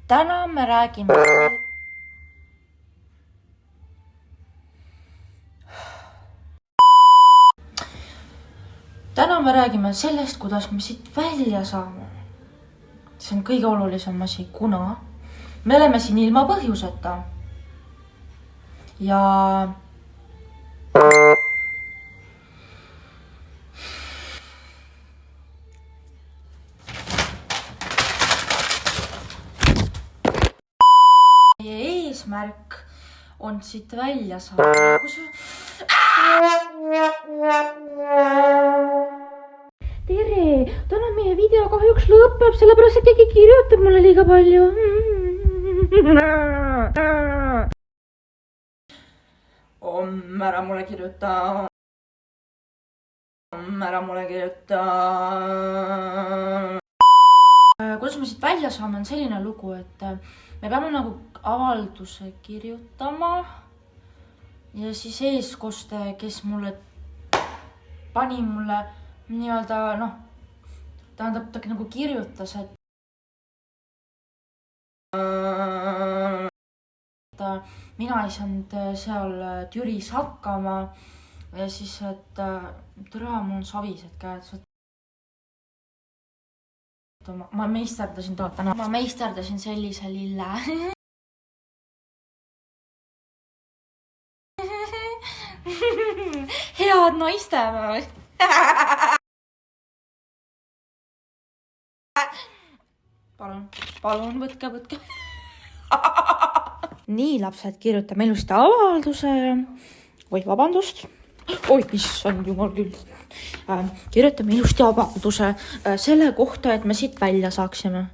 Täna me räägime... Täna me räägime sellest, kuidas me siit välja saame. See on kõige olulisem asi, kuna me oleme siin ilma põhjuseta. Ja... meie eesmärk on siit välja saada. Tere, täna meie video kahjuks lõpeb, sellepärast et keegi kirjutab mulle liiga palju. Ära mulle kirjuta. Ära mulle kirjuta. Kuidas me siit välja saame, on selline lugu, et me peame nagu avalduse kirjutama ja siis eeskoste, kes mulle pani mulle nii-öelda, tähendab, ta nagu kirjutas, et mina ei saanud seal Türis hakkama ja siis, et tere, mul on savised käed. Ma meisterdasin täna. Ma meisterdasin sellise lille. Head naisteme. Palun, võtke. Nii, lapsed, kirjutame ilusti avalduse. Oi, vabandust. Oi, issand jumal küll. Kirjutame ilusti avalduse selle kohta, et me siit välja saaksime.